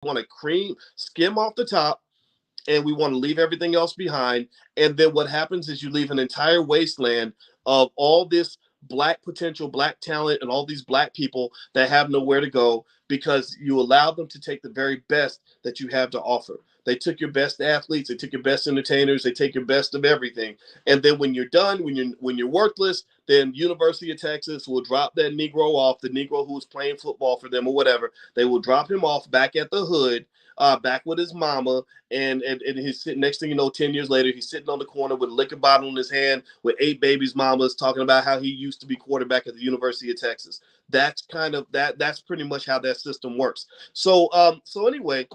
want to skim off the top, and we want to leave everything else behind. And then what happens is you leave an entire wasteland of all this black potential, black talent, and all these black people that have nowhere to go because you allowed them to take the very best that you have to offer. They took your best athletes, they took your best entertainers, they take your best of everything. And then when you're done, when you're worthless, then University of Texas will drop that Negro off, the Negro who was playing football for them or whatever. They will drop him off back at the hood, back with his mama, and he's sitting, next thing you know, 10 years later, he's sitting on the corner with a liquor bottle in his hand with 8 babies mamas talking about how he used to be quarterback at the University of Texas. That's kind of that's pretty much how that system works. So anyway,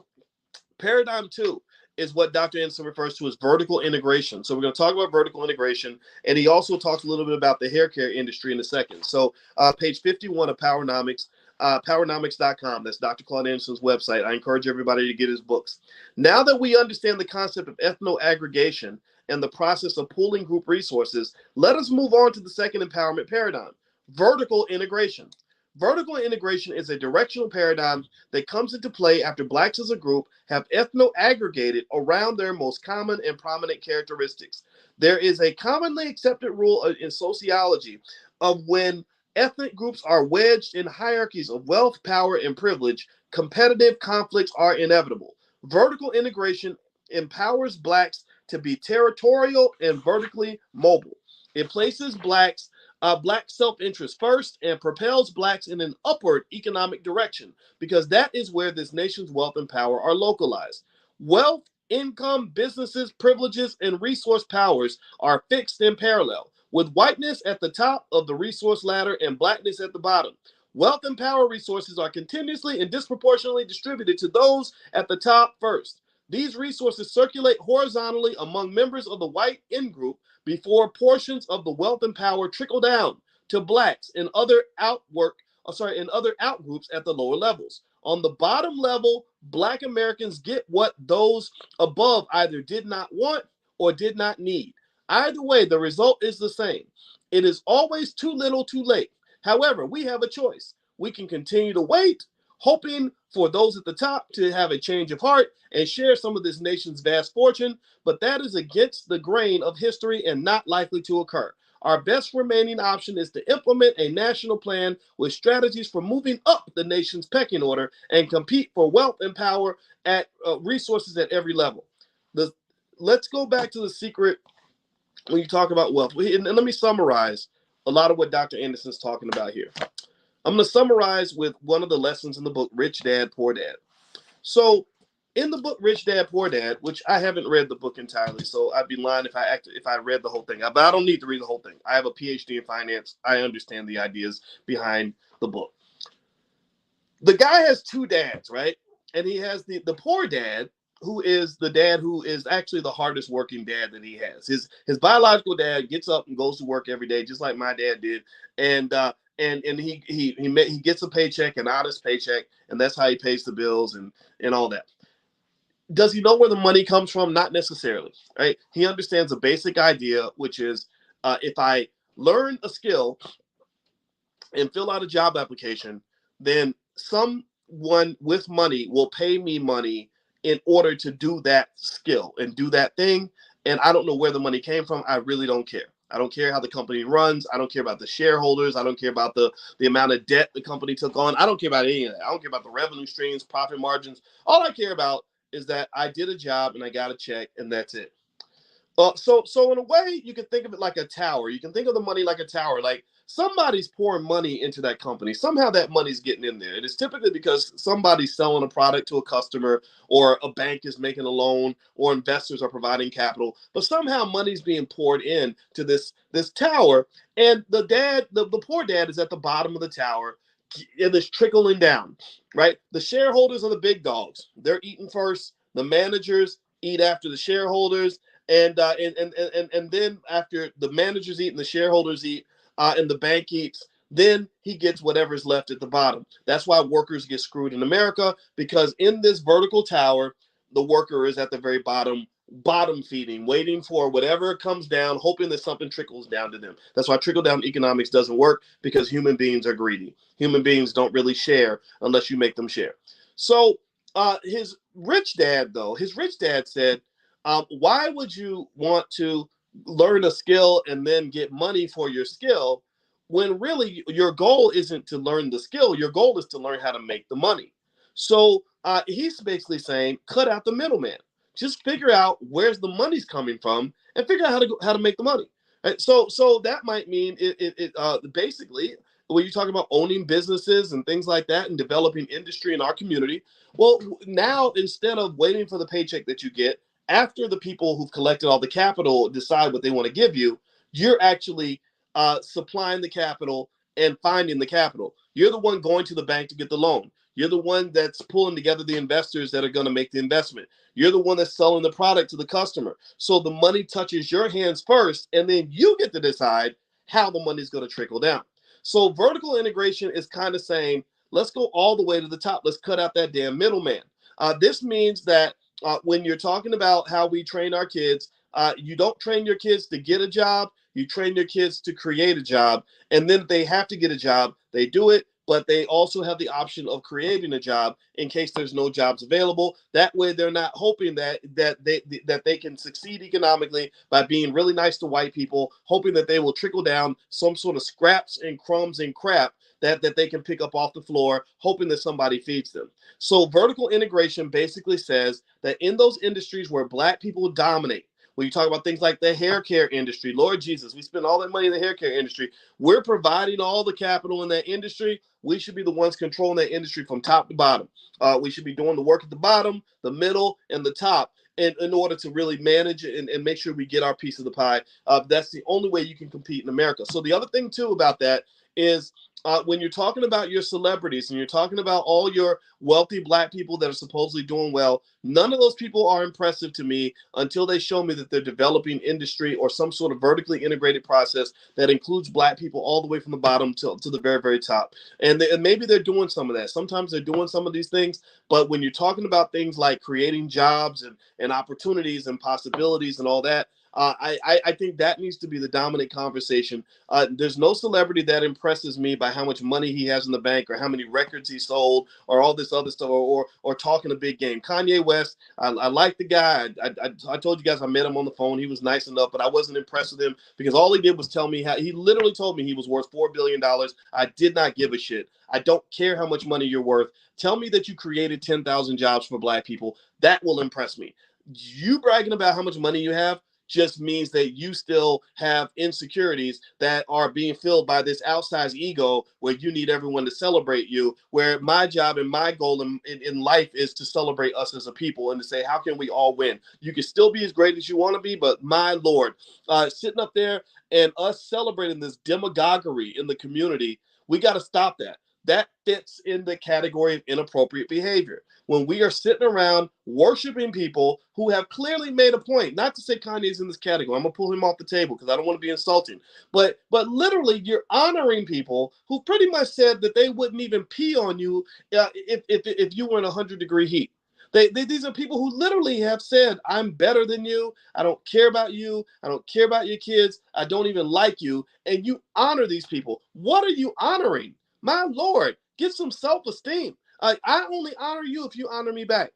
paradigm two is what Dr. Anderson refers to as vertical integration. So we're going to talk about vertical integration, and he also talks a little bit about the hair care industry in a second. So page 51 of Powernomics, powernomics.com. That's Dr. Claude Anderson's website. I encourage everybody to get his books. Now that we understand the concept of ethno-aggregation and the process of pooling group resources, let us move on to the second empowerment paradigm, vertical integration. Vertical integration is a directional paradigm that comes into play after blacks as a group have ethno-aggregated around their most common and prominent characteristics. There is a commonly accepted rule in sociology of when ethnic groups are wedged in hierarchies of wealth, power, and privilege, competitive conflicts are inevitable. Vertical integration empowers blacks to be territorial and vertically mobile. It places black self-interest first and propels blacks in an upward economic direction because that is where this nation's wealth and power are localized. Wealth, income, businesses, privileges, and resource powers are fixed in parallel, with whiteness at the top of the resource ladder and blackness at the bottom. Wealth and power resources are continuously and disproportionately distributed to those at the top first. These resources circulate horizontally among members of the white in-group before portions of the wealth and power trickle down to blacks and other outgroups at the lower levels. On the bottom level, black Americans get what those above either did not want or did not need. Either way, the result is the same. It is always too little, too late. However, we have a choice. We can continue to wait, hoping for those at the top to have a change of heart and share some of this nation's vast fortune, but that is against the grain of history and not likely to occur. Our best remaining option is to implement a national plan with strategies for moving up the nation's pecking order and compete for wealth and power at resources at every level. Let's go back to the secret when you talk about wealth. And let me summarize a lot of what Dr. Anderson's talking about here. I'm going to summarize with one of the lessons in the book, Rich Dad, Poor Dad. So in the book, Rich Dad, Poor Dad, which I haven't read the book entirely, so I'd be lying if I read the whole thing. But I don't need to read the whole thing. I have a PhD in finance. I understand the ideas behind the book. The guy has two dads, right? And he has the poor dad, who is the dad who is actually the hardest working dad that he has. His biological dad gets up and goes to work every day, just like my dad did, and he gets a paycheck, an honest paycheck, and that's how he pays the bills and all that. Does he know where the money comes from? Not necessarily, right? He understands a basic idea, which is if I learn a skill and fill out a job application, then someone with money will pay me money in order to do that skill and do that thing. And I don't know where the money came from. I really don't care. I don't care how the company runs. I don't care about the shareholders. I don't care about the amount of debt the company took on. I don't care about any of that. I don't care about the revenue streams, profit margins. All I care about is that I did a job and I got a check, and that's it. So in a way, you can think of it like a tower. You can think of the money like a tower. Like somebody's pouring money into that company. Somehow that money's getting in there. And it's typically because somebody's selling a product to a customer, or a bank is making a loan, or investors are providing capital. But somehow money's being poured in to this tower. And the poor dad is at the bottom of the tower, and it's trickling down, right? The shareholders are the big dogs. They're eating first. The managers eat after the shareholders. And then after the managers eat and the shareholders eat and the bank eats, then he gets whatever's left at the bottom. That's why workers get screwed in America, because in this vertical tower, the worker is at the very bottom feeding, waiting for whatever comes down, hoping that something trickles down to them. That's why trickle down economics doesn't work, because human beings are greedy. Human beings don't really share unless you make them share. So His rich dad, though, his rich dad said, why would you want to learn a skill and then get money for your skill when really your goal isn't to learn the skill? Your goal is to learn how to make the money. So he's basically saying, cut out the middleman. Just figure out where's the money's coming from and figure out how to make the money. Right? So that might mean basically when you talk about owning businesses and things like that and developing industry in our community, well, now instead of waiting for the paycheck that you get after the people who've collected all the capital decide what they want to give you, you're actually supplying the capital and finding the capital. You're the one going to the bank to get the loan. You're the one that's pulling together the investors that are going to make the investment. You're the one that's selling the product to the customer. So the money touches your hands first, and then you get to decide how the money is going to trickle down. So vertical integration is kind of saying, let's go all the way to the top. Let's cut out that damn middleman. This means that when you're talking about how we train our kids, you don't train your kids to get a job. You train your kids to create a job. And then if they have to get a job, they do it. But they also have the option of creating a job in case there's no jobs available. That way, they're not hoping that they can succeed economically by being really nice to white people, hoping that they will trickle down some sort of scraps and crumbs and crap that they can pick up off the floor, hoping that somebody feeds them. So vertical integration basically says that in those industries where black people dominate, when you talk about things like the hair care industry, Lord Jesus, we spend all that money in the hair care industry. We're providing all the capital in that industry. We should be the ones controlling that industry from top to bottom. We should be doing the work at the bottom, the middle, and the top in order to really manage it and make sure we get our piece of the pie. That's the only way you can compete in America. So the other thing, too, about that is when you're talking about your celebrities and you're talking about all your wealthy black people that are supposedly doing well, none of those people are impressive to me until they show me that they're developing industry or some sort of vertically integrated process that includes black people all the way from the bottom to the very, very top. And maybe they're doing some of that. Sometimes they're doing some of these things. But when you're talking about things like creating jobs and opportunities and possibilities and all that, I think that needs to be the dominant conversation. There's no celebrity that impresses me by how much money he has in the bank or how many records he sold or all this other stuff or talking a big game. Kanye West, I like the guy. I told you guys I met him on the phone. He was nice enough, but I wasn't impressed with him because all he did was tell me he literally told me he was worth $4 billion. I did not give a shit. I don't care how much money you're worth. Tell me that you created 10,000 jobs for black people. That will impress me. You bragging about how much money you have just means that you still have insecurities that are being filled by this outsized ego where you need everyone to celebrate you, where my job and my goal in life is to celebrate us as a people and to say, how can we all win? You can still be as great as you want to be, but my Lord, sitting up there and us celebrating this demagoguery in the community, we got to stop that. That fits in the category of inappropriate behavior. When we are sitting around worshiping people who have clearly made a point, not to say Kanye's in this category, I'm gonna pull him off the table because I don't want to be insulting, but literally you're honoring people who pretty much said that they wouldn't even pee on you if you were in 100-degree heat. These are people who literally have said, I'm better than you. I don't care about you. I don't care about your kids. I don't even like you. And you honor these people. What are you honoring? My Lord, get some self-esteem. I only honor you if you honor me back.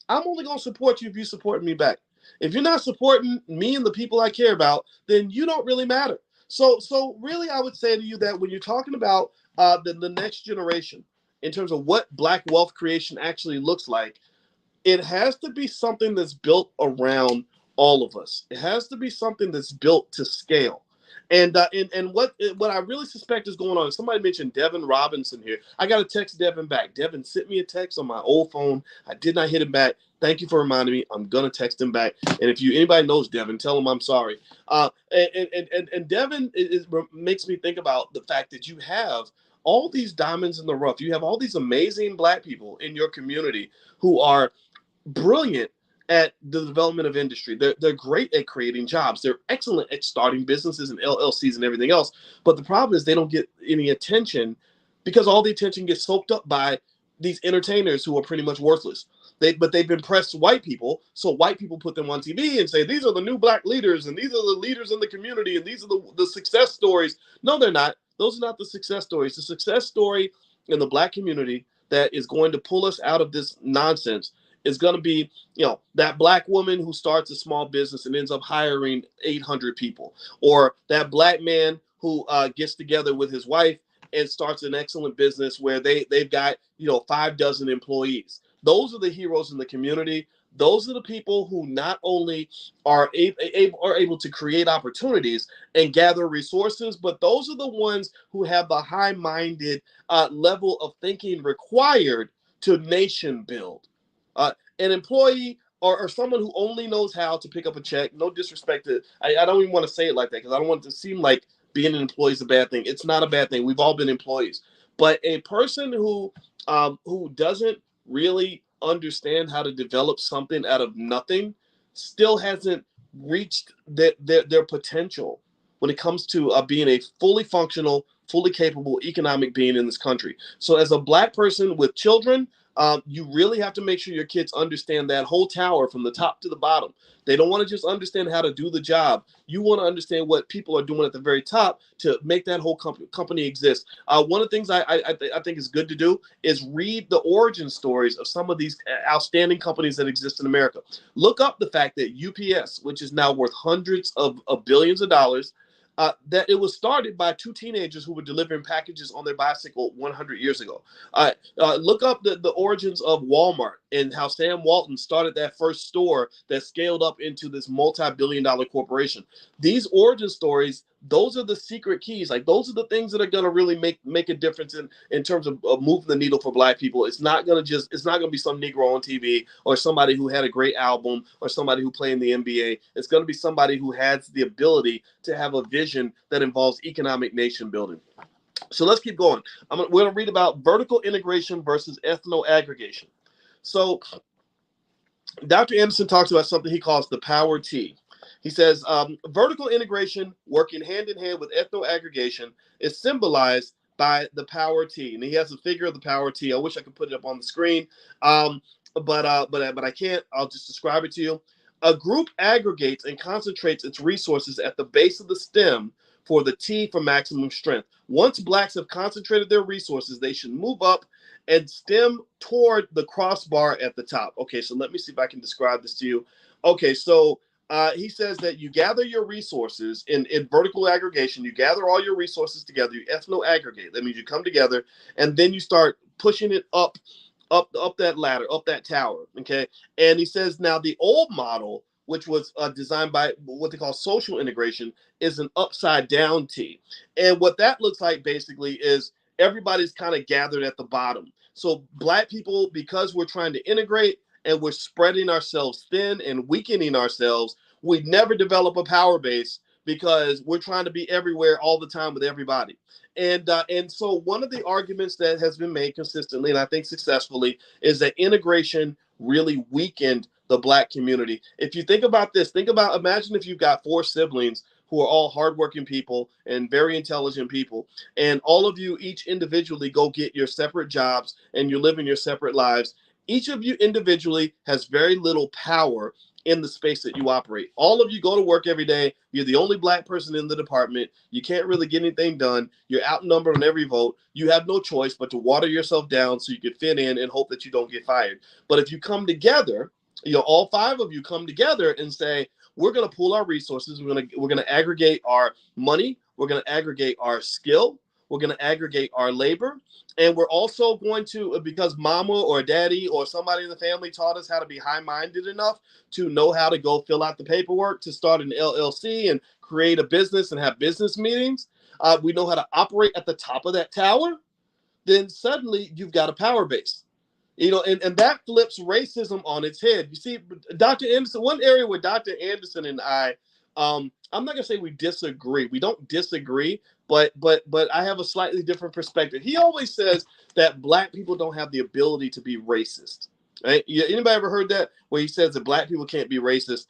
I'm only going to support you if you support me back. If you're not supporting me and the people I care about, then you don't really matter. So really, I would say to you that when you're talking about the next generation, in terms of what Black wealth creation actually looks like, it has to be something that's built around all of us. It has to be something that's built to scale. And what I really suspect is going on. Somebody mentioned Devin Robinson here. I got to text Devin back. Devin sent me a text on my old phone. I did not hit him back. Thank you for reminding me. I'm gonna text him back. And if anybody knows Devin, tell him I'm sorry. And Devin makes me think about the fact that you have all these diamonds in the rough. You have all these amazing Black people in your community who are brilliant at the development of industry. They're great at creating jobs. They're excellent at starting businesses and LLCs and everything else. But the problem is they don't get any attention because all the attention gets soaked up by these entertainers who are pretty much worthless. But they've impressed white people, so white people put them on TV and say, these are the new Black leaders, and these are the leaders in the community, and these are the success stories. No, they're not. Those are not the success stories. The success story in the Black community that is going to pull us out of this nonsense is going to be, that black woman who starts a small business and ends up hiring 800 people, or that black man who gets together with his wife and starts an excellent business where they've got 5 dozen employees. Those are the heroes in the community. Those are the people who not only are able to create opportunities and gather resources, but those are the ones who have the high-minded level of thinking required to nation build. An employee or someone who only knows how to pick up a check, no disrespect to, I don't even want to say it like that because I don't want it to seem like being an employee is a bad thing. It's not a bad thing. We've all been employees. But a person who doesn't really understand how to develop something out of nothing still hasn't reached their potential when it comes to being a fully functional, fully capable economic being in this country. So as a black person with children, you really have to make sure your kids understand that whole tower from the top to the bottom. They don't want to just understand how to do the job. You want to understand what people are doing at the very top to make that whole company exist. One of the things I think is good to do is read the origin stories of some of these outstanding companies that exist in America. Look up the fact that UPS, which is now worth hundreds of billions of dollars, that it was started by 2 teenagers who were delivering packages on their bicycle 100 years ago. Look up the origins of Walmart and how Sam Walton started that first store that scaled up into this multi-billion-dollar corporation. These origin stories, those are the secret keys. Like, those are the things that are going to really make a difference in terms of moving the needle for black people. It's not going to be some Negro on TV or somebody who had a great album or somebody who played in the NBA. It's going to be somebody who has the ability to have a vision that involves economic nation building. So let's keep going. We're going to read about vertical integration versus ethno-aggregation. So Dr. Anderson talks about something he calls the power T. He says vertical integration working hand in hand with ethno-aggregation is symbolized by the power T. And he has a figure of the power T. I wish I could put it up on the screen, but I can't. I'll just describe it to you. A group aggregates and concentrates its resources at the base of the stem for the T for maximum strength. Once blacks have concentrated their resources, they should move up and stem toward the crossbar at the top. Okay, so let me see if I can describe this to you. Okay, so he says that you gather your resources in vertical aggregation. You gather all your resources together. You ethno-aggregate. That means you come together, and then you start pushing it up that ladder, up that tower. Okay, and he says now the old model, which was designed by what they call social integration, is an upside down T. And what that looks like basically is everybody's kind of gathered at the bottom. So black people, because we're trying to integrate and we're spreading ourselves thin and weakening ourselves, we never develop a power base because we're trying to be everywhere all the time with everybody. And so one of the arguments that has been made consistently, and I think successfully, is that integration really weakened the black community. If you think about this, imagine if you've got 4 siblings who are all hardworking people and very intelligent people, and all of you each individually go get your separate jobs and you're living your separate lives. Each of you individually has very little power in the space that you operate. All of you go to work every day. You're the only black person in the department. You can't really get anything done. You're outnumbered on every vote. You have no choice but to water yourself down so you can fit in and hope that you don't get fired. But if you come together, all 5 of you come together and say, we're going to pool our resources. We're going to aggregate our money. We're going to aggregate our skill. We're going to aggregate our labor. And we're also going to, because mama or daddy or somebody in the family taught us how to be high-minded enough to know how to go fill out the paperwork to start an LLC and create a business and have business meetings. We know how to operate at the top of that tower. Then suddenly you've got a power base. And that flips racism on its head. You see, Dr. Anderson, one area where Dr. Anderson and I, I'm not gonna say we disagree. We don't disagree, but I have a slightly different perspective. He always says that black people don't have the ability to be racist. Right? Anybody ever heard that? Where he says that black people can't be racist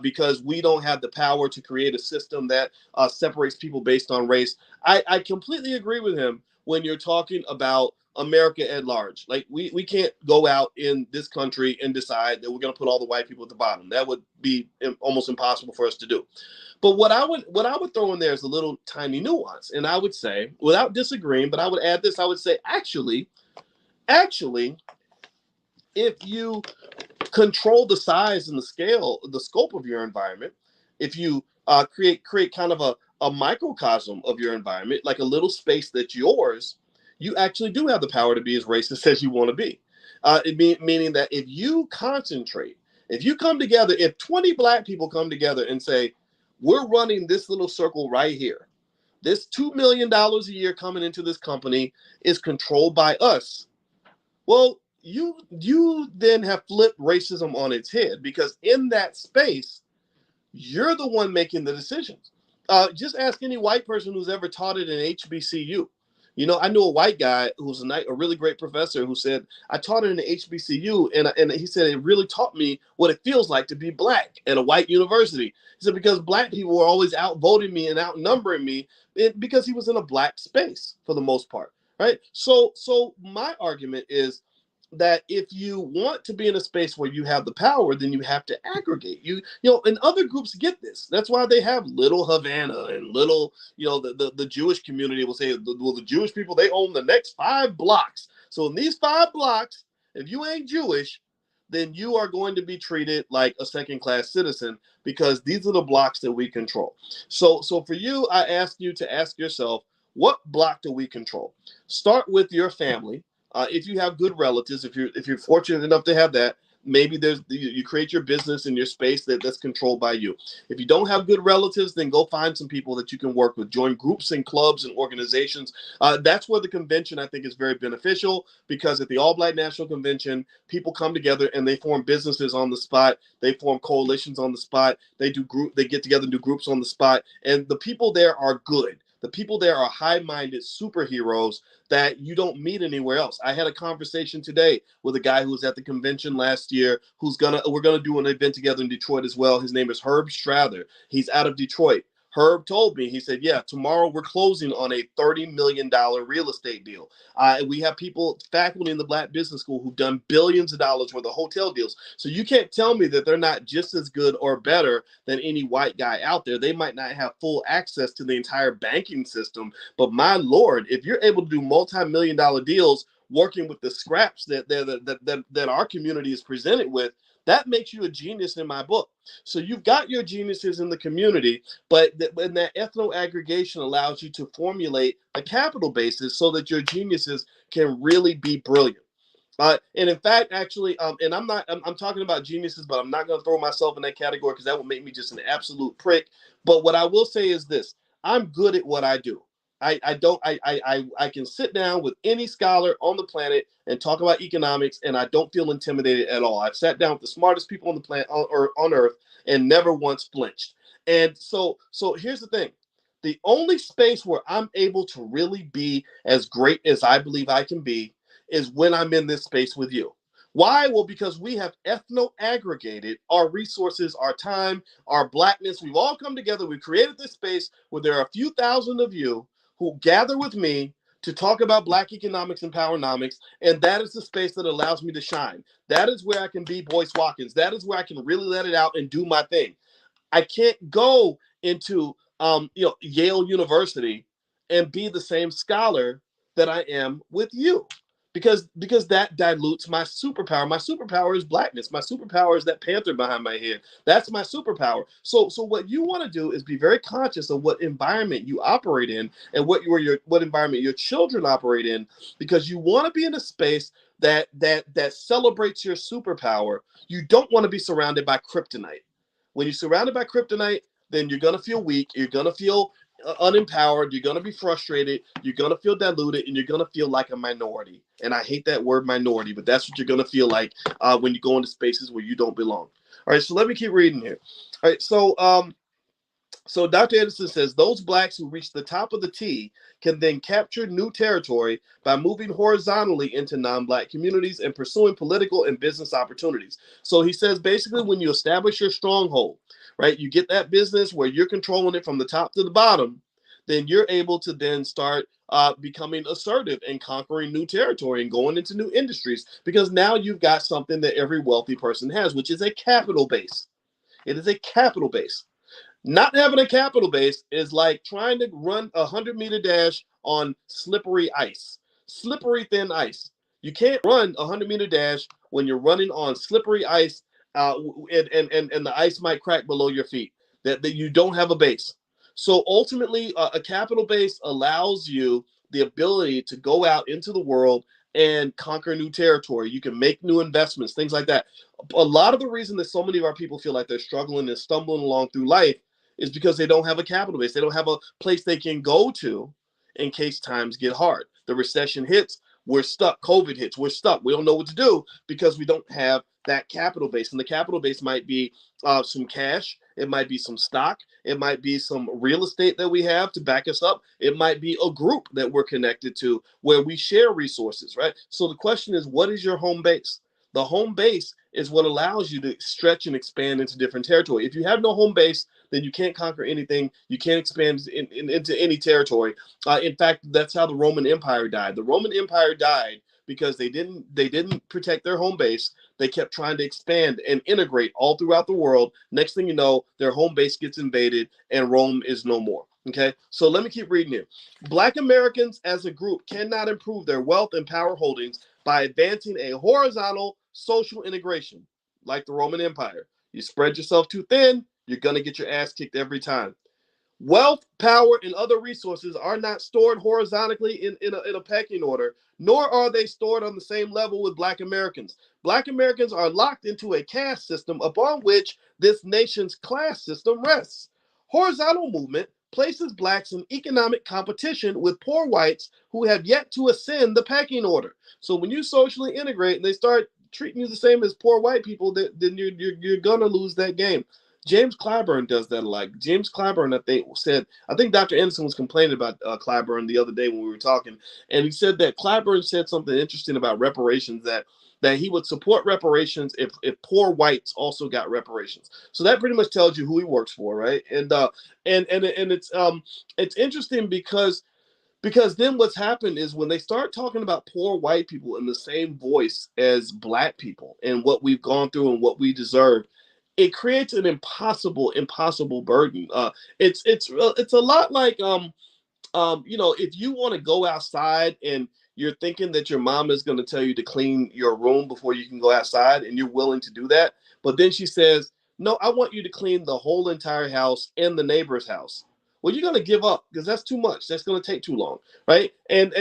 because we don't have the power to create a system that separates people based on race. I completely agree with him when you're talking about America at large. Like we can't go out in this country and decide that we're going to put all the white people at the bottom. That would be almost impossible for us to do. But what I would throw in there is a little tiny nuance. And I would say, without disagreeing, but I would add this, I would say, actually, Actually, if you control the size and the scale, the scope of your environment, if you create kind of a microcosm of your environment, like a little space that's yours, you actually do have the power to be as racist as you want to be. Meaning that if you concentrate, if you come together, if 20 black people come together and say, we're running this little circle right here, this $2 million a year coming into this company is controlled by us. Well, you then have flipped racism on its head, because in that space, you're the one making the decisions. Just ask any white person who's ever taught at an HBCU. You know, I knew a white guy who was a really great professor who said, I taught at an HBCU, and he said it really taught me what it feels like to be black at a white university. He said, because black people were always outvoting me and outnumbering me, because he was in a black space for the most part, right? So my argument is that if you want to be in a space where you have the power, then you have to aggregate. And other groups get this. That's why they have Little Havana and little, the Jewish community will say, well, the Jewish people, they own the next 5 blocks. So in these 5 blocks, if you ain't Jewish, then you are going to be treated like a second-class citizen, because these are the blocks that we control. So for you, I ask you to ask yourself, what block do we control? Start with your family. If you have good relatives, if you're fortunate enough to have that, maybe you create your business in your space that's controlled by you. If you don't have good relatives, then go find some people that you can work with. Join groups and clubs and organizations. That's where the convention, I think, is very beneficial, because at the All Black National Convention, people come together and they form businesses on the spot. They form coalitions on the spot. They get together and do groups on the spot. And the people there are good. The people there are high-minded superheroes that you don't meet anywhere else. I had a conversation today with a guy who was at the convention last year, we're gonna do an event together in Detroit as well. His name is Herb Strather. He's out of Detroit. Herb told me, he said, yeah, tomorrow we're closing on a $30 million real estate deal. We have faculty in the Black Business School who've done billions of dollars worth of hotel deals. So you can't tell me that they're not just as good or better than any white guy out there. They might not have full access to the entire banking system, but my Lord, if you're able to do multi-million-dollar deals working with the scraps that our community is presented with, that makes you a genius in my book. So you've got your geniuses in the community, but that ethno-aggregation allows you to formulate a capital basis so that your geniuses can really be brilliant. And in fact, actually, and I'm talking about geniuses, but I'm not going to throw myself in that category, because that would make me just an absolute prick. But what I will say is this: I'm good at what I do. I can sit down with any scholar on the planet and talk about economics, and I don't feel intimidated at all. I've sat down with the smartest people on the planet, or on earth, and never once flinched. And so here's the thing: the only space where I'm able to really be as great as I believe I can be is when I'm in this space with you. Why? Well, because we have ethno-aggregated our resources, our time, our blackness. We've all come together. We've created this space where there are a few thousand of you who gather with me to talk about Black economics and powernomics, and that is the space that allows me to shine. That is where I can be Boyce Watkins. That is where I can really let it out and do my thing. I can't go into Yale University and be the same scholar that I am with you, because that dilutes my superpower. My superpower is blackness. My superpower is that panther behind my head. That's my superpower. So what you want to do is be very conscious of what environment you operate in, and what environment your children operate in, because you want to be in a space that celebrates your superpower. You don't want to be surrounded by kryptonite. When you're surrounded by kryptonite, then you're going to feel weak. You're going to feel unempowered. You're going to be frustrated. You're going to feel diluted, and you're going to feel like a minority. And I hate that word minority, but that's what you're going to feel like when you go into spaces where you don't belong. All right, so let me keep reading here. All right, so Dr. Anderson says those blacks who reach the top of the T can then capture new territory by moving horizontally into non-black communities and pursuing political and business opportunities. So he says basically, when you establish your stronghold, right, you get that business where you're controlling it from the top to the bottom, then you're able to then start becoming assertive and conquering new territory and going into new industries, because now you've got something that every wealthy person has, which is a capital base. It is a capital base. Not having a capital base is like trying to run a 100-meter dash on slippery ice, slippery thin ice. You can't run a 100-meter dash when you're running on slippery ice, and the ice might crack below your feet. That you don't have a base. So ultimately, a capital base allows you the ability to go out into the world and conquer new territory. You can make new investments, things like that. A lot of the reason that so many of our people feel like they're struggling and stumbling along through life is because they don't have a capital base. They don't have a place they can go to in case times get hard. The recession hits, we're stuck. COVID hits, we're stuck. We don't know what to do because we don't have that capital base. And the capital base might be some cash. It might be some stock. It might be some real estate that we have to back us up. It might be a group that we're connected to where we share resources, right? So the question is, what is your home base? The home base is what allows you to stretch and expand into different territory. If you have no home base, then you can't conquer anything. You can't expand into any territory. In fact, that's how the Roman Empire died. The Roman Empire died because they didn't protect their home base. They kept trying to expand and integrate all throughout the world. Next thing you know, their home base gets invaded and Rome is no more. Okay, so let me keep reading here. Black Americans as a group cannot improve their wealth and power holdings by advancing a horizontal social integration like the Roman Empire. You spread yourself too thin, you're going to get your ass kicked every time. Wealth, power, and other resources are not stored horizontally in a pecking order, nor are they stored on the same level with Black Americans. Black Americans are locked into a caste system upon which this nation's class system rests. Horizontal movement places Blacks in economic competition with poor whites who have yet to ascend the pecking order. So when you socially integrate and they start treating you the same as poor white people, then you're gonna lose that game. James Clyburn does that a lot. James Clyburn, I think Dr. Anderson was complaining about Clyburn the other day when we were talking, and he said that Clyburn said something interesting about reparations, that he would support reparations if poor whites also got reparations. So that pretty much tells you who he works for, right? And it's interesting because then what's happened is when they start talking about poor white people in the same voice as Black people and what we've gone through and what we deserve, it creates an impossible burden. It's a lot like if you want to go outside and you're thinking that your mom is going to tell you to clean your room before you can go outside, and you're willing to do that, but then she says, "No, I want you to clean the whole entire house and the neighbor's house." Well, you're going to give up because that's too much. That's going to take too long, right?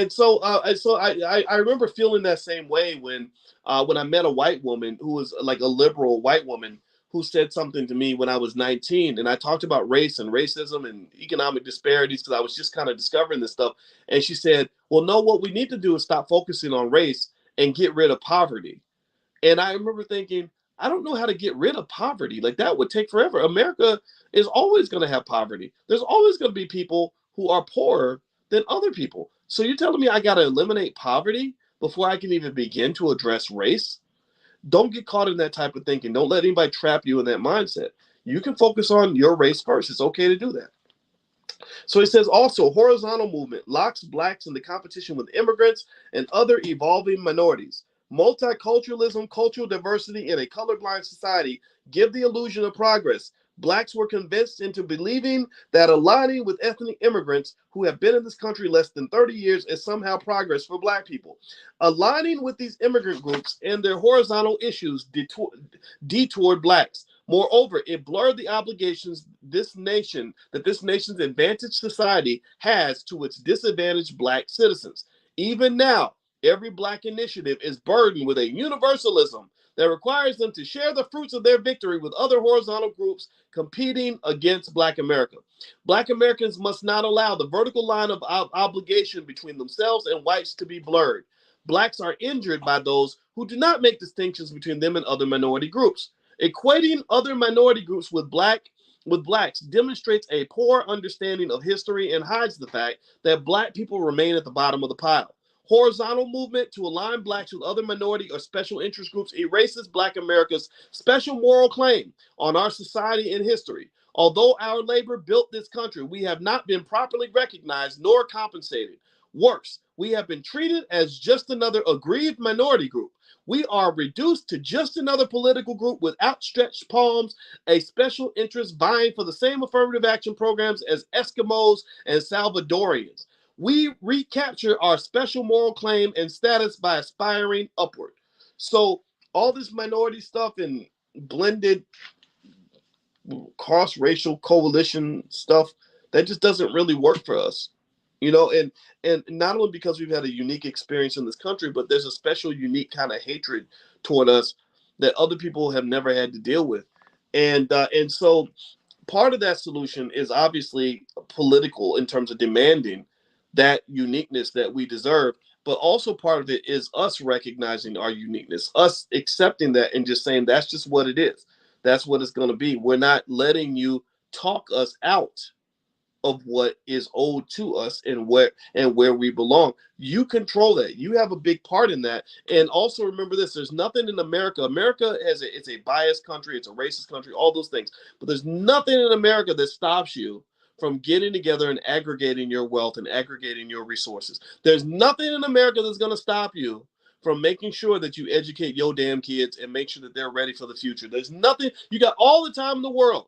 So I remember feeling that same way when I met a white woman who was like a liberal white woman who said something to me when I was 19, and I talked about race and racism and economic disparities because I was just kind of discovering this stuff. And she said, "Well, no, what we need to do is stop focusing on race and get rid of poverty." And I remember thinking, I don't know how to get rid of poverty. Like, that would take forever. America is always going to have poverty. There's always going to be people who are poorer than other people. So you're telling me I got to eliminate poverty before I can even begin to address race? Don't get caught in that type of thinking. Don't let anybody trap you in that mindset. You can focus on your race first. It's okay to do that. So he says also, horizontal movement locks Blacks into competition with immigrants and other evolving minorities. Multiculturalism, cultural diversity in a colorblind society give the illusion of progress. Blacks were convinced into believing that aligning with ethnic immigrants who have been in this country less than 30 years is somehow progress for Black people. Aligning with these immigrant groups and their horizontal issues detoured Blacks. Moreover, it blurred the obligations this nation's advantaged society has to its disadvantaged Black citizens. Even now, every Black initiative is burdened with a universalism that requires them to share the fruits of their victory with other horizontal groups competing against Black America. Black Americans must not allow the vertical line of obligation between themselves and whites to be blurred. Blacks are injured by those who do not make distinctions between them and other minority groups. Equating other minority groups with Blacks demonstrates a poor understanding of history and hides the fact that Black people remain at the bottom of the pile. Horizontal movement to align Blacks with other minority or special interest groups erases Black America's special moral claim on our society and history. Although our labor built this country, we have not been properly recognized nor compensated. Worse, we have been treated as just another aggrieved minority group. We are reduced to just another political group with outstretched palms, a special interest vying for the same affirmative action programs as Eskimos and Salvadorians. We recapture our special moral claim and status by aspiring upward. So all this minority stuff and blended cross-racial coalition stuff, that just doesn't really work for us. And not only because we've had a unique experience in this country, but there's a special unique kind of hatred toward us that other people have never had to deal with. And so part of that solution is obviously political in terms of demanding that uniqueness that we deserve, but also part of it is us recognizing our uniqueness, us accepting that and just saying that's just what it is. That's what it's going to be. We're not letting you talk us out of what is owed to us and where we belong. You control that. You have a big part in that. And also remember this, there's nothing in America. America it's a biased country, it's a racist country, all those things. But there's nothing in America that stops you from getting together and aggregating your wealth and aggregating your resources. There's nothing in America that's going to stop you from making sure that you educate your damn kids and make sure that they're ready for the future. There's nothing, you got all the time in the world.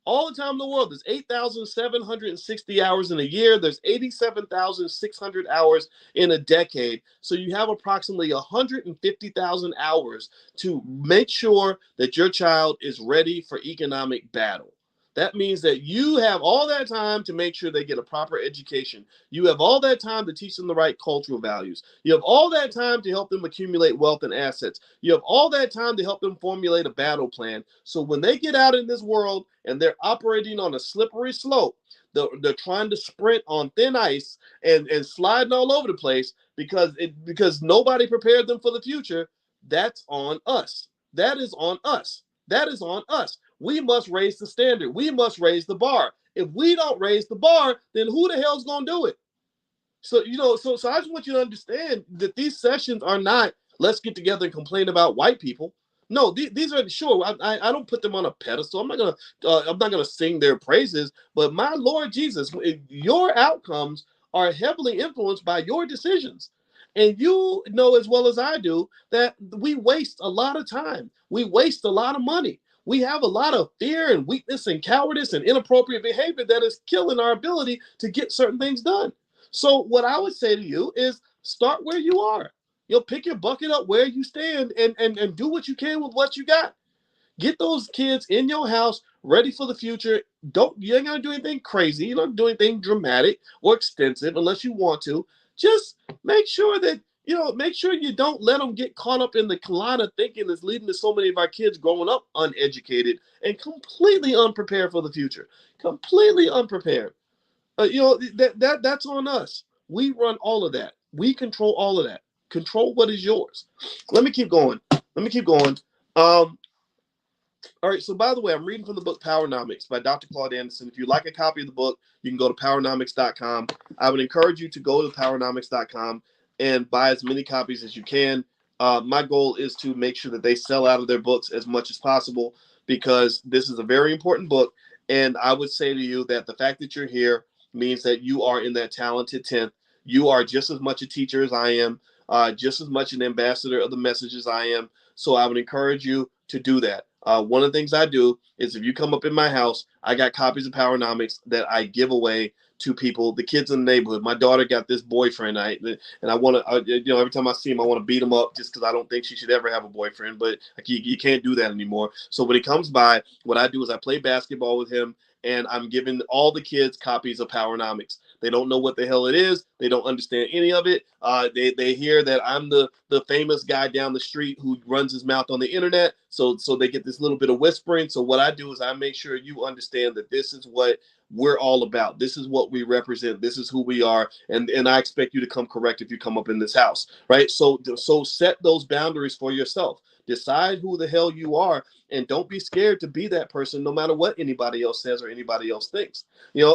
All the time in the world. There's 8,760 hours in a year. There's 87,600 hours in a decade. So you have approximately 150,000 hours to make sure that your child is ready for economic battle. That means that you have all that time to make sure they get a proper education. You have all that time to teach them the right cultural values. You have all that time to help them accumulate wealth and assets. You have all that time to help them formulate a battle plan. So when they get out in this world and they're operating on a slippery slope, they're trying to sprint on thin ice and sliding all over the place because nobody prepared them for the future. That's on us. That is on us. That is on us. We must raise the standard. We must raise the bar. If we don't raise the bar, then who the hell's going to do it? So, so I just want you to understand that these sessions are not, let's get together and complain about white people. No, these are, sure, I don't put them on a pedestal. I'm not gonna sing their praises, but my Lord Jesus, your outcomes are heavily influenced by your decisions. And you know as well as I do that we waste a lot of time. We waste a lot of money. We have a lot of fear and weakness and cowardice and inappropriate behavior that is killing our ability to get certain things done. So what I would say to you is start where you are. Pick your bucket up where you stand and do what you can with what you got. Get those kids in your house ready for the future. You ain't gonna do anything crazy. You don't do anything dramatic or extensive unless you want to. Just make sure that make sure you don't let them get caught up in the line of thinking that's leading to so many of our kids growing up uneducated and completely unprepared for the future. Completely unprepared. That's on us. We run all of that. We control all of that. Control what is yours. Let me keep going. All right, so by the way, I'm reading from the book Powernomics by Dr. Claude Anderson. If you'd like a copy of the book, you can go to powernomics.com. I would encourage you to go to powernomics.com and buy as many copies as you can. My goal is to make sure that they sell out of their books as much as possible because this is a very important book. And I would say to you that the fact that you're here means that you are in that talented 10th. You are just as much a teacher as I am, just as much an ambassador of the message as I am. So I would encourage you to do that. One of the things I do is if you come up in my house, I got copies of Powernomics that I give away to people, the kids in the neighborhood. My daughter got this boyfriend, and I want to, every time I see him, I want to beat him up just because I don't think she should ever have a boyfriend. But you can't do that anymore. So when he comes by, what I do is I play basketball with him, and I'm giving all the kids copies of Powernomics. They don't know what the hell it is. They don't understand any of it. They hear that I'm the famous guy down the street who runs his mouth on the internet. So they get this little bit of whispering. So what I do is I make sure you understand that this is what we're all about. This is what we represent. This is who we are. And I expect you to come correct if you come up in this house, right? So set those boundaries for yourself. Decide who the hell you are and don't be scared to be that person no matter what anybody else says or anybody else thinks.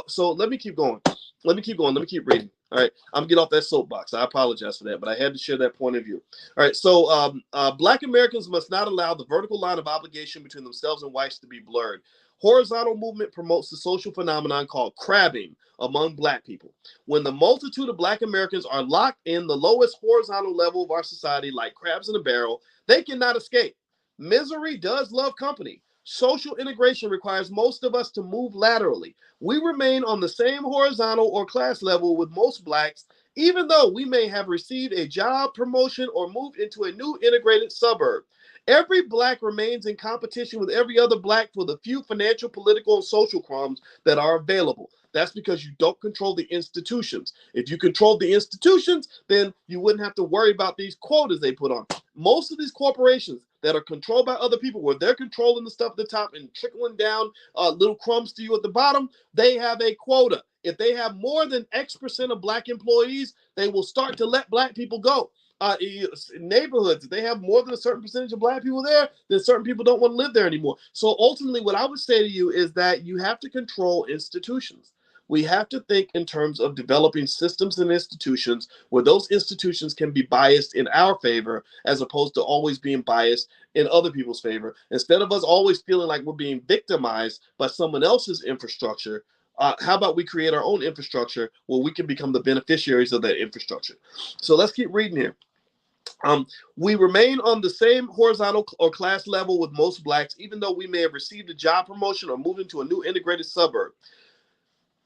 So let me keep going. Let me keep reading. All right. I'm getting off that soapbox. I apologize for that, but I had to share that point of view. All right. So Black Americans must not allow the vertical line of obligation between themselves and whites to be blurred. Horizontal movement promotes the social phenomenon called crabbing among Black people. When the multitude of Black Americans are locked in the lowest horizontal level of our society, like crabs in a barrel, they cannot escape. Misery does love company. Social integration requires most of us to move laterally. We remain on the same horizontal or class level with most blacks, even though we may have received a job promotion or moved into a new integrated suburb. Every black remains in competition with every other black for the few financial, political, and social crumbs that are available. That's because you don't control the institutions. If you controlled the institutions, then you wouldn't have to worry about these quotas they put on. Most of these corporations that are controlled by other people, where they're controlling the stuff at the top and trickling down little crumbs to you at the bottom, they have a quota. If they have more than X% of black employees, they will start to let black people go. Neighborhoods, if they have more than a certain percentage of black people there, then certain people don't want to live there anymore. So ultimately, what I would say to you is that you have to control institutions. We have to think in terms of developing systems and institutions where those institutions can be biased in our favor as opposed to always being biased in other people's favor. Instead of us always feeling like we're being victimized by someone else's infrastructure, how about we create our own infrastructure where we can become the beneficiaries of that infrastructure? So let's keep reading here. We remain on the same horizontal or class level with most blacks, even though we may have received a job promotion or moved into a new integrated suburb.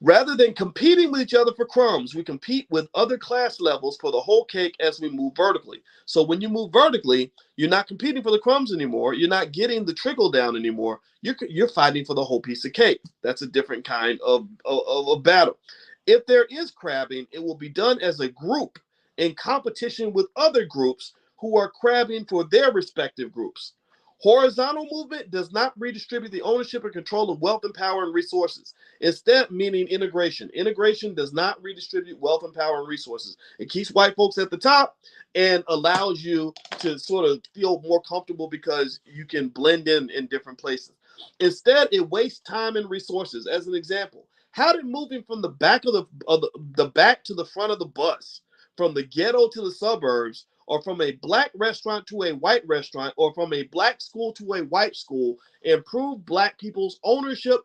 Rather than competing with each other for crumbs, we compete with other class levels for the whole cake as we move vertically. So when you move vertically, you're not competing for the crumbs anymore. You're not getting the trickle down anymore. You're fighting for the whole piece of cake. That's a different kind of a battle. If there is crabbing, it will be done as a group in competition with other groups who are crabbing for their respective groups. Horizontal movement does not redistribute the ownership and control of wealth and power and resources. Instead, meaning integration. Integration does not redistribute wealth and power and resources. It keeps white folks at the top and allows you to sort of feel more comfortable because you can blend in different places. Instead, it wastes time and resources. As an example, how did moving from the back of the back to the front of the bus, from the ghetto to the suburbs, or from a black restaurant to a white restaurant, or from a black school to a white school, improve black people's ownership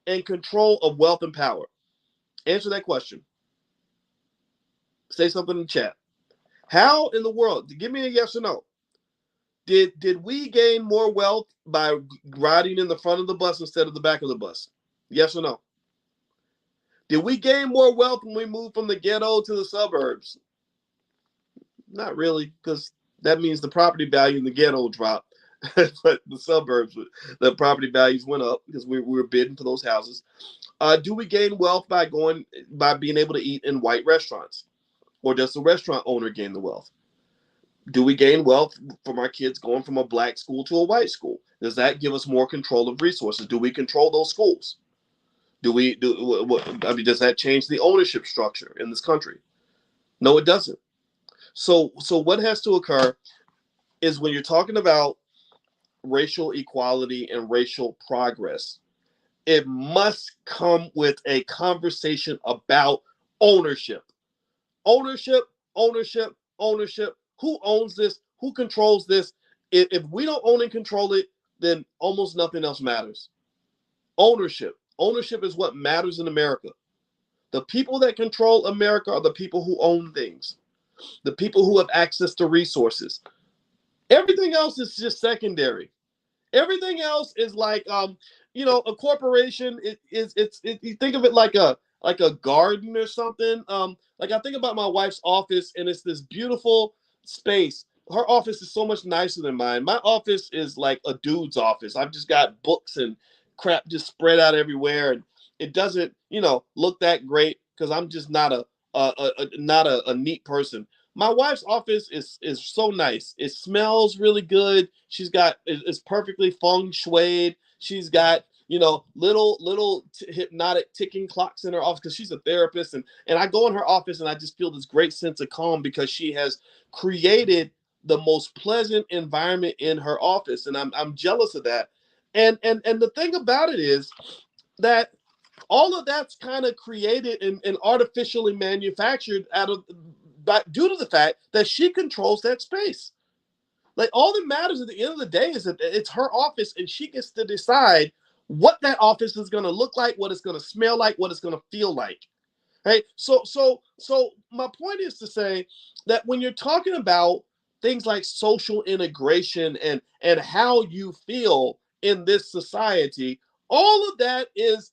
and control of wealth and power? Answer that question. Say something in the chat. How in the world, give me a yes or no, did we gain more wealth by riding in the front of the bus instead of the back of the bus? Yes or no? Did we gain more wealth when we moved from the ghetto to the suburbs? Not really, because that means the property value in the ghetto dropped, but the suburbs, the property values went up because we were bidding for those houses. Do we gain wealth by being able to eat in white restaurants, or does the restaurant owner gain the wealth? Do we gain wealth from our kids going from a black school to a white school? Does that give us more control of resources? Do we control those schools? Does that change the ownership structure in this country? No, it doesn't. So what has to occur is when you're talking about racial equality and racial progress, it must come with a conversation about ownership. Ownership, ownership, ownership. Who owns this? Who controls this? If we don't own and control it, then almost nothing else matters. Ownership. Ownership is what matters in America. The people that control America are the people who own things, the people who have access to resources. Everything else is just secondary. Everything else is like, a corporation. You think of it like a garden or something. Like I think about my wife's office, and it's this beautiful space. Her office is so much nicer than mine. My office is like a dude's office. I've just got books and crap just spread out everywhere, and it doesn't, look that great because I'm just not a neat person. My wife's office is so nice. It smells really good. It's perfectly feng shuied. She's got little hypnotic ticking clocks in her office because she's a therapist, and I go in her office and I just feel this great sense of calm because she has created the most pleasant environment in her office, and I'm jealous of that. And the thing about it is that all of that's kind of created and artificially manufactured due to the fact that she controls that space. Like all that matters at the end of the day is that it's her office and she gets to decide what that office is going to look like, what it's going to smell like, what it's going to feel like. Right? So my point is to say that when you're talking about things like social integration and how you feel in this society, all of that is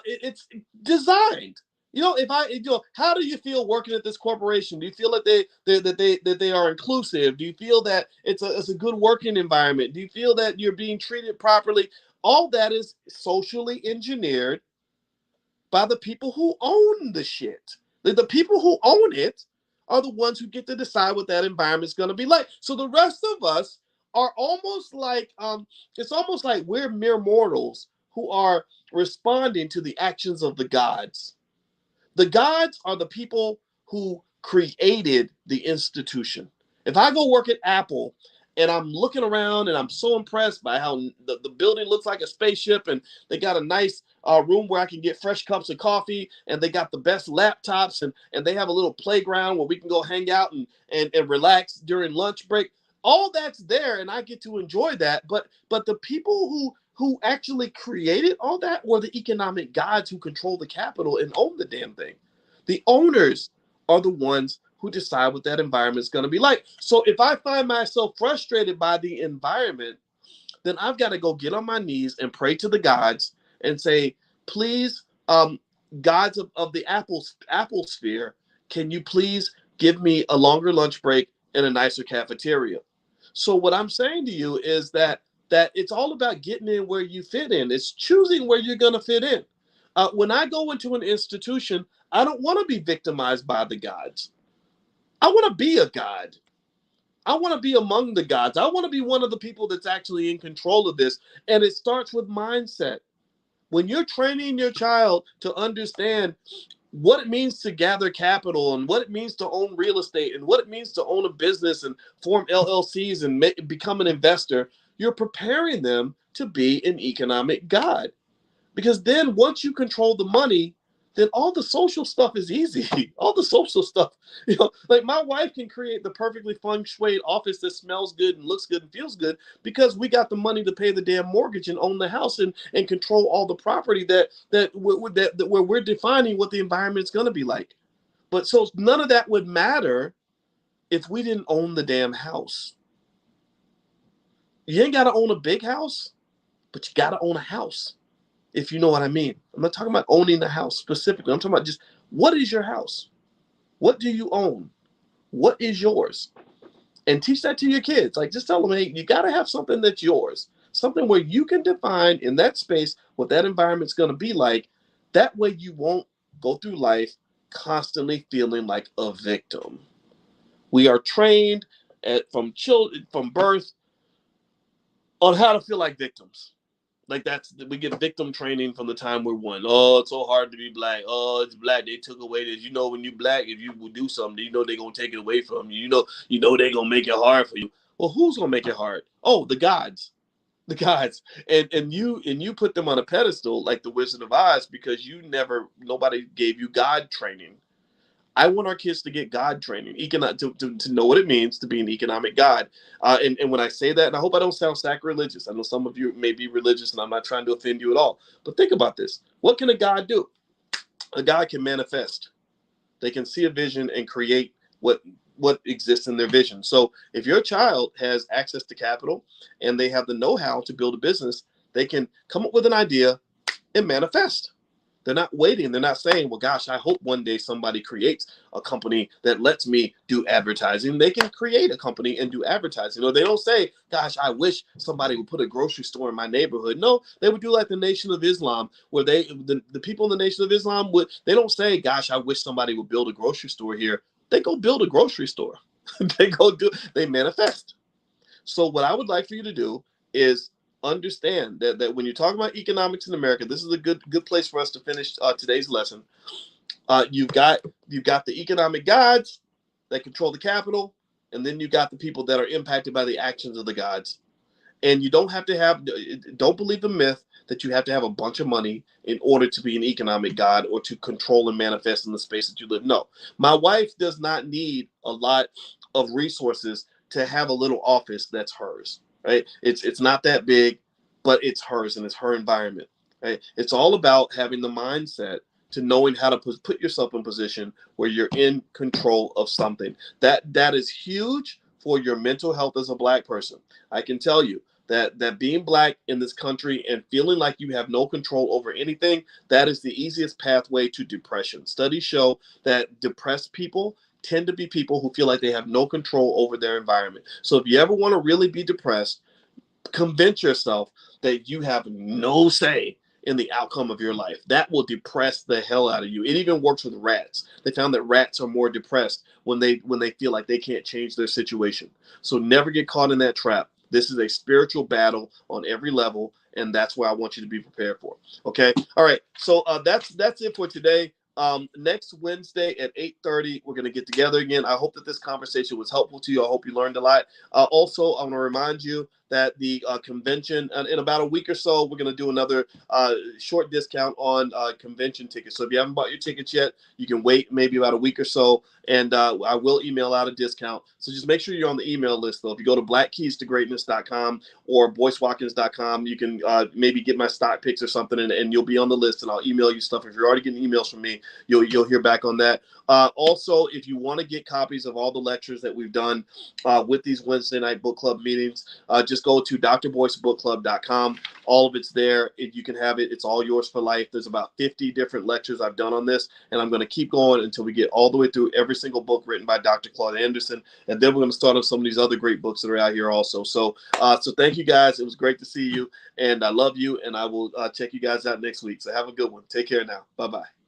it's designed. How do you feel working at this corporation? Do you feel that they are inclusive? Do you feel that it's a good working environment? Do you feel that you're being treated properly? All that is socially engineered by the people who own the shit. The people who own it are the ones who get to decide what that environment's going to be like. So the rest of us are almost like it's almost like we're mere mortals who are responding to the actions of the gods. The gods are the people who created the institution. If I go work at Apple and I'm looking around and I'm so impressed by how the building looks like a spaceship, and they got a nice room where I can get fresh cups of coffee, and they got the best laptops, and they have a little playground where we can go hang out and relax during lunch break. All that's there, and I get to enjoy that. But the people who actually created all that were the economic gods who control the capital and own the damn thing. The owners are the ones who decide what that environment is going to be like. So if I find myself frustrated by the environment, then I've got to go get on my knees and pray to the gods and say, please, gods of the Apple sphere, can you please give me a longer lunch break and a nicer cafeteria? So what I'm saying to you is that it's all about getting in where you fit in. It's choosing where you're going to fit in. When I go into an institution, I don't want to be victimized by the gods. I want to be a god. I want to be among the gods. I want to be one of the people that's actually in control of this. And it starts with mindset. When you're training your child to understand what it means to gather capital and what it means to own real estate and what it means to own a business and form LLCs and become an investor, you're preparing them to be an economic god. Because then once you control the money, then all the social stuff is easy. All the social stuff, like my wife can create the perfectly feng shui office that smells good and looks good and feels good because we got the money to pay the damn mortgage and own the house and control all the property that where we're defining what the environment's going to be like. But so none of that would matter if we didn't own the damn house. You ain't got to own a big house, but you got to own a house. If you know what I mean. I'm not talking about owning the house specifically. I'm talking about just, what is your house? What do you own? What is yours? And teach that to your kids. Like, just tell them, hey, you got to have something that's yours. Something where you can define in that space what that environment's going to be like. That way you won't go through life constantly feeling like a victim. We are trained from birth on how to feel like victims. Like we get victim training from the time we're one. Oh, it's so hard to be black. Oh, it's black. They took away this. When you black, if you do something, they're gonna take it away from you. They're gonna make it hard for you. Well, who's gonna make it hard? Oh, the gods. The gods. And you put them on a pedestal like the Wizard of Oz because nobody gave you God training. I want our kids to get God training, to know what it means to be an economic God. And when I say that, and I hope I don't sound sacrilegious. I know some of you may be religious, and I'm not trying to offend you at all. But think about this. What can a God do? A God can manifest. They can see a vision and create what exists in their vision. So if your child has access to capital and they have the know-how to build a business, they can come up with an idea and manifest. They're not waiting. They're not saying, well, gosh, I hope one day somebody creates a company that lets me do advertising. They can create a company and do advertising. Or they don't say, gosh, I wish somebody would put a grocery store in my neighborhood. No, they would do like the Nation of Islam, where the people in the Nation of Islam they don't say, gosh, I wish somebody would build a grocery store here. They go build a grocery store. They manifest. So what I would like for you to do is understand that when you're talking about economics in America, this is a good place for us to finish today's lesson. You've got the economic gods that control the capital, and then you've got the people that are impacted by the actions of the gods. And you don't believe the myth that you have to have a bunch of money in order to be an economic god or to control and manifest in the space that you live. No, my wife does not need a lot of resources to have a little office that's hers. Right? It's not that big, but it's hers and it's her environment. Right? It's all about having the mindset to knowing how to put yourself in position where you're in control of something. That is huge for your mental health as a Black person. I can tell you that being black in this country and feeling like you have no control over anything, that is the easiest pathway to depression. Studies show that depressed people tend to be people who feel like they have no control over their environment. So if you ever want to really be depressed, convince yourself that you have no say in the outcome of your life. That will depress the hell out of you. It even works with rats. They found that rats are more depressed when they feel like they can't change their situation. So never get caught in that trap. This is a spiritual battle on every level, and that's where I want you to be prepared for. Okay. All right. So that's it for today. Next Wednesday at 8:30, we're going to get together again. I hope that this conversation was helpful to you. I hope you learned a lot. Also, I want to remind you that the convention, in about a week or so, we're going to do another short discount on convention tickets. So if you haven't bought your tickets yet, you can wait maybe about a week or so, and I will email out a discount. So just make sure you're on the email list, though. If you go to blackkeystogreatness.com or boycewatkins.com, you can maybe get my stock picks or something, and you'll be on the list, and I'll email you stuff. If you're already getting emails from me, you'll hear back on that. Also, if you want to get copies of all the lectures that we've done with these Wednesday night book club meetings, just go to drboycebookclub.com. All of it's there. You can have it. It's all yours for life. There's about 50 different lectures I've done on this, and I'm going to keep going until we get all the way through every single book written by Dr. Claude Anderson, and then we're going to start on some of these other great books that are out here also. So thank you guys. It was great to see you, and I love you, and I will check you guys out next week. So have a good one. Take care now. Bye-bye.